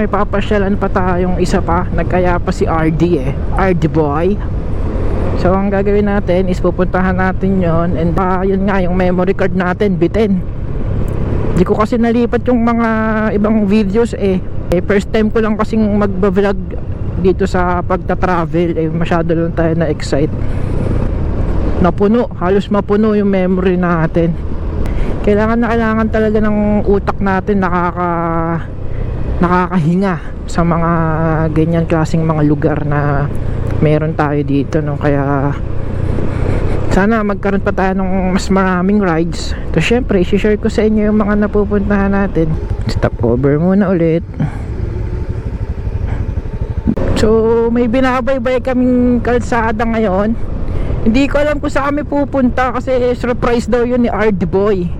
may papasyalan pa tayong isa pa. Nagkaya pa si RD RD boy. So ang gagawin natin is pupuntahan natin yon. And yun nga, yung memory card natin bitin. Di ko kasi nalipat yung mga ibang videos first time ko lang kasing magba-vlog dito sa pagta-travel. Masyado lang tayo na-excite. Napuno, halos mapuno yung memory natin. Kailangan talaga ng utak natin nakakahinga sa mga ganyan klaseng mga lugar na meron tayo dito, no? Kaya sana magkaroon pa tayo ng mas maraming rides. So syempre, i-share ko sa inyo yung mga napupuntahan natin. Stop over muna ulit. So may binabaybay kaming kalsada ngayon. Hindi ko alam kung saan kami pupunta kasi surprise daw yun ni RD Boy.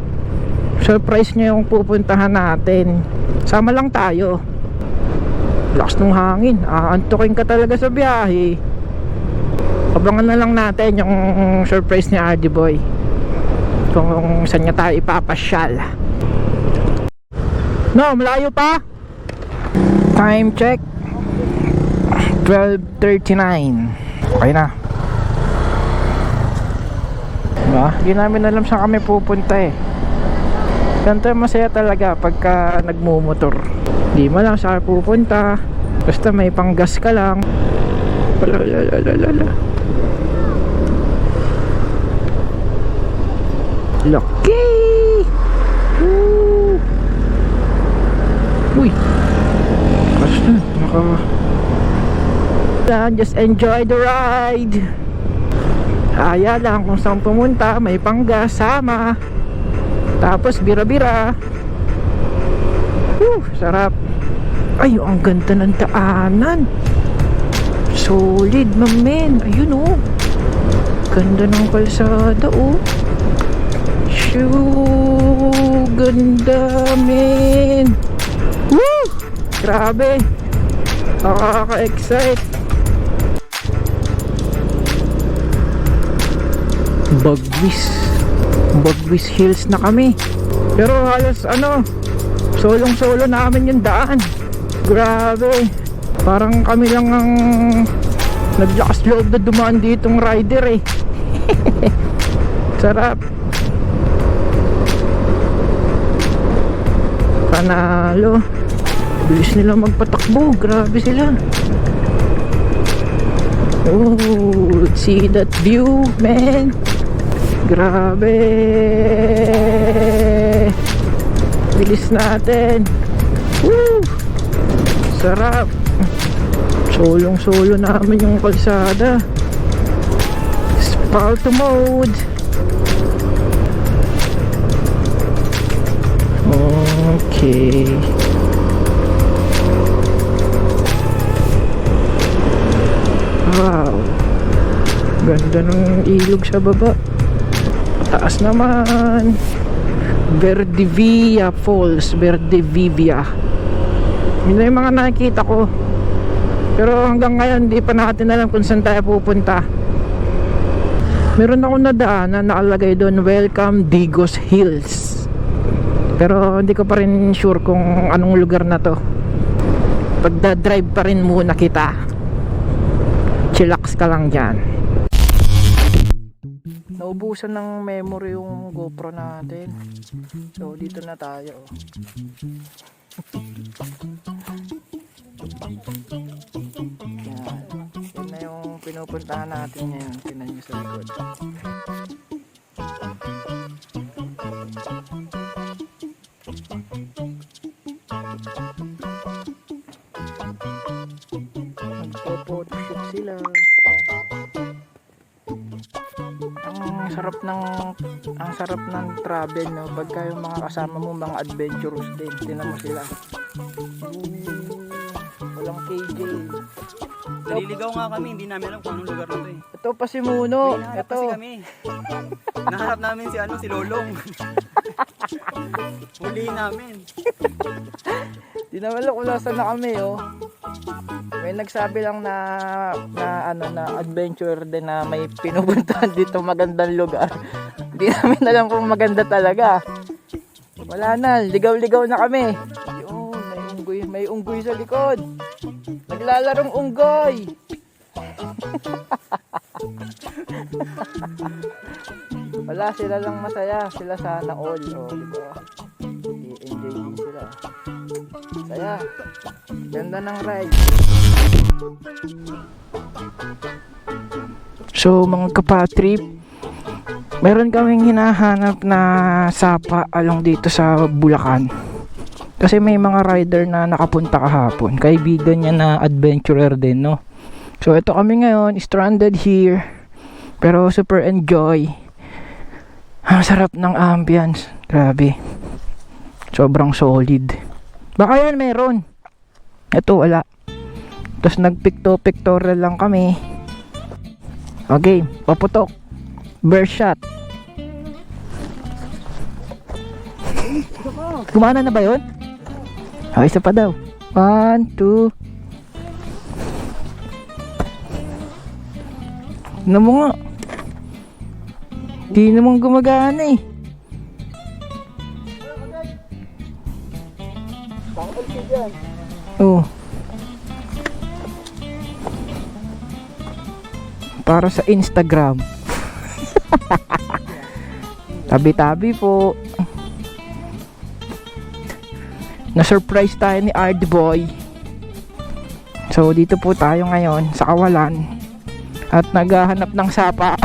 Surprise niya yung pupuntahan natin. Sama lang tayo. Lakas ng hangin, aantukin ka talaga sa biyahe. Abangan na lang natin yung surprise ni RD Boy, kung saan niya tayo ipapasyal. No, malayo pa. Time check 12:39. Okay na. Diba? Hindi namin alam saan kami pupunta Ganito masaya talaga pagka nagmumotor. Hindi mo lang saan pupunta, basta may panggas ka lang. Lucky! Woo! Uy! Basta, just enjoy the ride. Kaya lang kung saan pumunta, may panggas, sama. Tapos bira-bira. Sarap. Ay, ang ganda ng daanan. Solid, mamen. Ayun ganda ng kalsada Shoo, ganda, men. Woo! Grabe. Nakaka-excite. Bagwis Hills na kami. Pero halos solong-solo namin yung daan. Grabe. Parang kami lang ang naglakas loob na dumaan ditong rider Sarap. Panalo. Bilis nila magpatakbo. Grabe sila. See that view, man. Grabe. Bilis natin. Sarap. Solong-solo namin yung kalsada. Spalto mode. Okay. Wow. Ganda ng ilog sa baba. Taas naman. Verdivia Falls. Verdivia. Yun na yung mga nakikita ko. Pero hanggang ngayon di pa natin alam kung saan tayo pupunta. Meron akong nadaan na nakalagay doon, Welcome Digos Hills. Pero hindi ko pa rin sure kung anong lugar na to. Pagda-drive pa rin muna kita. Chillax ka lang dyan. Naubusan ng memory yung GoPro natin. So dito na tayo. Yan na yung pinupuntahan natin ngayon. Tingnan nyo sa likod. Nagpo-photoshoot sila. Ang sarap ng travel, no? Pagka yung mga kasama mo mga adventurous din. Tingnan mo sila. Walang KJ. Naliligaw nga kami, hindi namin alam kung anong lugar na to Ito pa si Muno. Nahanap kasi kami. Nahanap namin si Lolong. Huliin namin. Di naman alam kung nasaan na kami, May nagsabi lang na adventure din na may pinupuntahan dito magandang lugar. Hindi namin alam kung maganda talaga. Wala na, ligaw-ligaw na kami. Yun, may may unggoy sa likod. Naglalarong unggoy. Wala, sila lang masaya. Sila sana all. Oh, diba? I-enjoy din sila. Saya. Ganda ng ride. So mga kapatrip, meron kaming hinahanap na sapa along dito sa Bulacan. Kasi may mga rider na nakapunta kahapon. Kaibigan niya na adventurer din, no? So ito kami ngayon, stranded here. Pero super enjoy. Ang sarap ng ambience. Grabe. Sobrang solid. Baka yan meron. Ito wala. Tapos nagpictorial lang kami. Okay, paputok. Burst shot. Gumana na ba yun? Oh, isa pa daw. 1, 2. Ano mo nga? Di naman gumagana eh. Oh. Para sa Instagram. Tabi-tabi po. Na-surprise tayo ni RD Boy. So dito po tayo ngayon sa Kawalan at naghahanap ng sapa.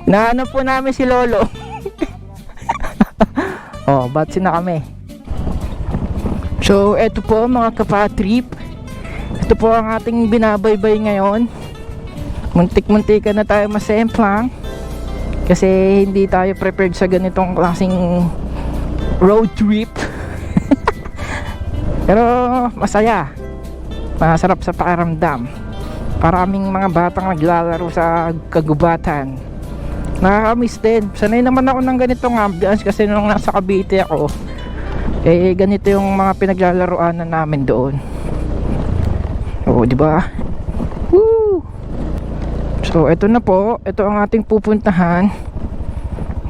Hinahanap po namin si Lolo. Oh, batsi na kami. So eto po mga kapatrip. Ito po ang ating binabaybay ngayon. Muntik-muntikan na tayo masemplang. Kasi hindi tayo prepared sa ganitong klaseng road trip. Pero masaya. Masarap sa pakiramdam. Maraming mga batang naglalaro sa kagubatan. Nakakamiss din. Sanay naman ako ng ganitong ambience kasi nung nasa Cavite ako, eh ganito yung mga pinaglalaroan na namin doon. Oo, di ba? Woo! So, ito na po. Ito ang ating pupuntahan.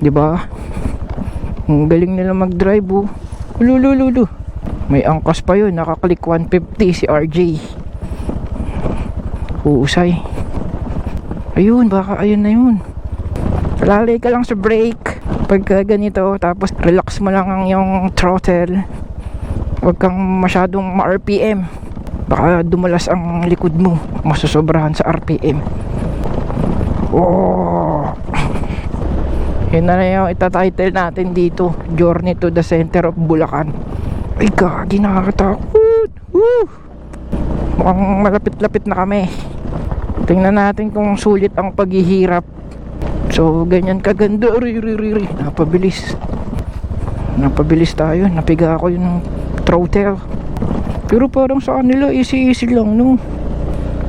Di ba? Ang galing nila mag-drive, oh. Lulululu. May angkas pa yun. Nakaklik 150 si RJ. Uusay. Ayun, baka ayun na yun. Lalay ka lang sa brake pagka ganito, tapos relax mo lang ang yung throttle. Huwag kang masyadong ma-RPM. Baka dumulas ang likod mo, masusobrahan sa RPM. Oh! Yun na yung itatitle natin dito, Journey to the Center of Bulacan. Ay gagi, nakakatakot. Woo! Mukhang malapit-lapit na kami. Tingnan natin kung sulit ang paghihirap. So ganyan kaganda. Riri. Napabilis tayo. Napiga ako yung throttle. Pero parang sa kanila easy lang, no?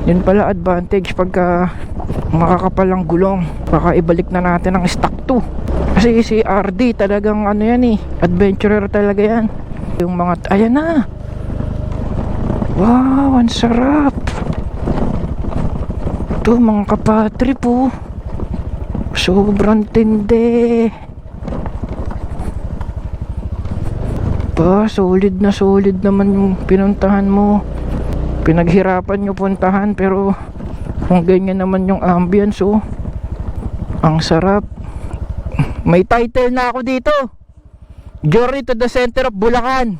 Yun pala advantage pagka makakapal ang gulong. Baka ibalik na natin ang stock 2. Kasi si RD talagang ano yan eh, adventurer talaga yan. Yung mga, ayan na. Wow, ang sarap. Ito mga kapatrip po. Sobrang tindi. Pa, solid naman yung pinuntahan mo. Pinaghirapan nyo puntahan, pero kung ganyan naman yung ambience, oh. Ang sarap. May title na ako dito. Journey to the Center of Bulacan.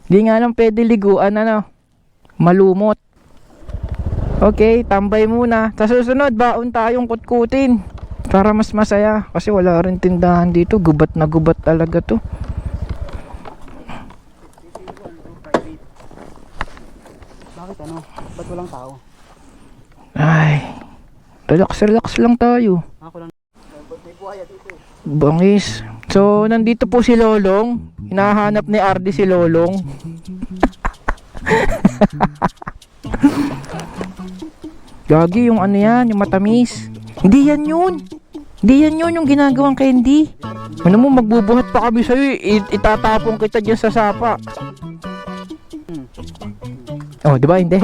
Di nga lang pwede liguan, ano. Malumot. Okay, tambay muna. Sa susunod, baon tayong kutkutin para mas masaya. Kasi wala rin tindahan dito. Gubat na gubat talaga to. Bakit ano? Ba't walang tao? Ay, relax lang tayo. Ako lang. May buhaya dito. Bangis. So, nandito po si Lolong. Hinahanap ni RD si Lolong. Gagi, yung ano yan, yung matamis. Hindi yan yun yung ginagawang candy. Ano mo, magbubuhat pa kami sa'yo, itatapong kita dyan sa sapa. Oh, di ba? Hindi.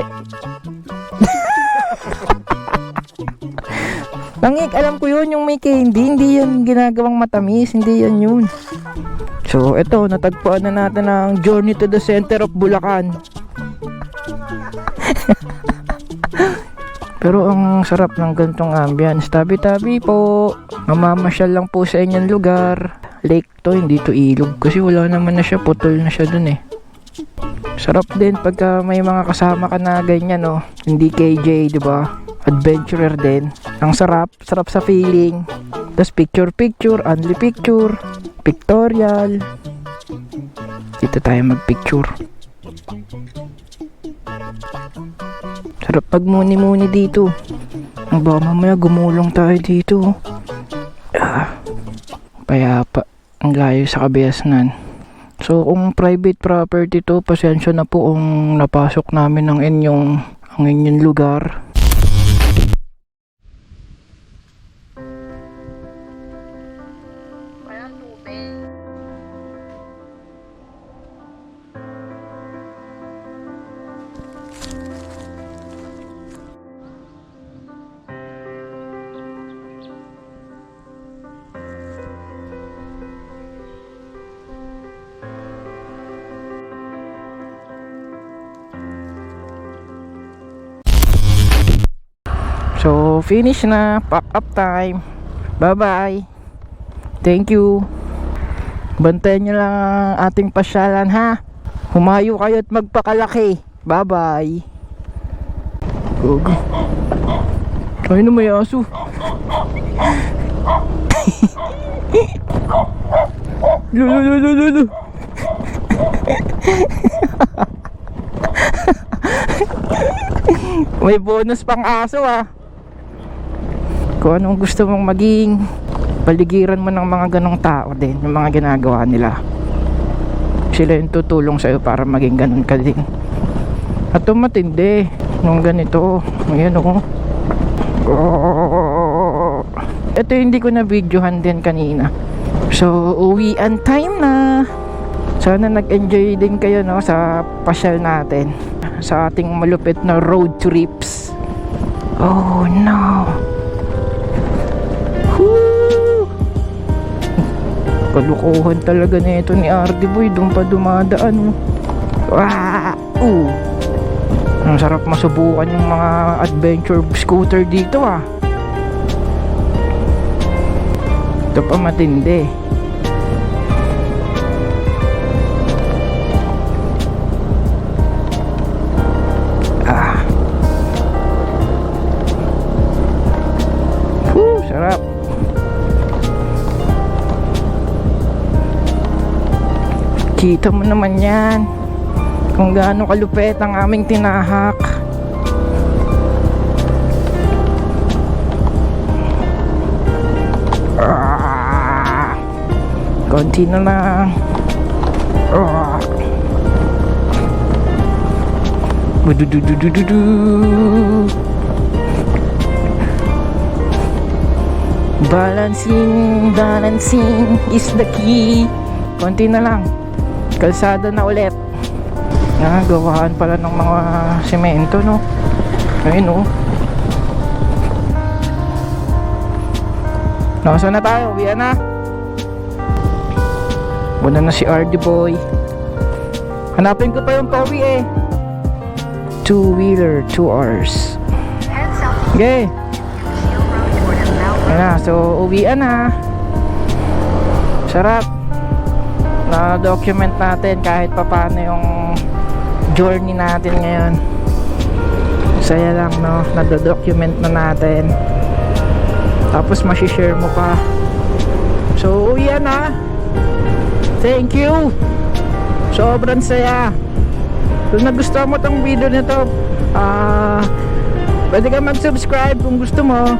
Langik, alam ko yun, yung may candy. Hindi yan ginagawang matamis. Hindi yan yun. So, eto, natagpuan na natin ang Journey to the Center of Bulacan. Pero ang sarap ng gantong ambience. Tabi-tabi po. Mamamasyal lang po sa inyong lugar. Lake to, hindi to ilog. Kasi wala naman na siya, putol na siya dun eh. Sarap din pagka may mga kasama ka na ganyan, no? Hindi KJ, di ba? Adventurer din. Ang sarap sa feeling. Tapos picture, only picture, pictorial. Dito tayo magpicture. Sarap pag muni-muni dito. Ang baka mamaya gumulong tayo dito. Payapa. Ang layo sa Kabiasnan. So kung private property to, pasensya na po kung napasok namin ang inyong lugar. So, finish na. Pack up time. Bye-bye. Thank you. Bantayan nyo lang ang ating pasyalan, ha? Humayo kayo at magpakalaki. Bye-bye. Gogo. Tayo na may aso. Lululululu. May bonus pang aso, ah. Kung anong gusto mong maging, paligiran mo ng mga ganong tao din, yung mga ginagawa nila. Sila yung tutulong sa'yo para maging ganon ka din. At matindi nung ganito. Ayan, oh. Ito hindi ko na videohan din kanina. So, uwian time na. Sana nag-enjoy din kayo, no, sa pasyal natin, sa ating malupit na road trips. Oh no. Kalukuhan talaga nito ni RD Boy. Doon pa dumadaan. Ang sarap masubukan yung mga adventure scooter dito, ah. Ito pa matindi. Sarap. Kita mo naman yan kung gaano kalupit ang aming tinahak. Konti na lang. Budududududu. Balancing is the key. Konti na lang. Kalsada na ulit. Gawaan pala ng mga semento, no? Ayun, no? Nasaan na tayo? Uwian na. Wala na si RD Boy. Hanapin ko pa yung pauwi, eh. 2-wheeler, 2 hours. Okay. Ayan na, so uwian na. Sarap. Na-document natin kahit papaano yung journey natin ngayon. Saya lang, no? Na-document na natin. Tapos masishare mo pa. So uwian na. Thank you. Sobrang saya. Kung nagustuhan mo tong video nito, pwede ka mag-subscribe kung gusto mo.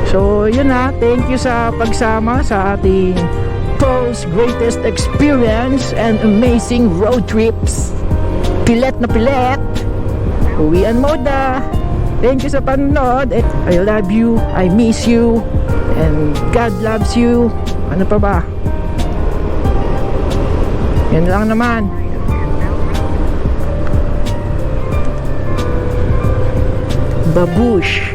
So yun na, thank you sa pagsama sa ating Paul's greatest experience and amazing road trips. Pilet na pilet. Uwian mode na. Thank you sa panonood. I love you, I miss you, and God loves you. Ano pa ba? Yan lang naman. Babush.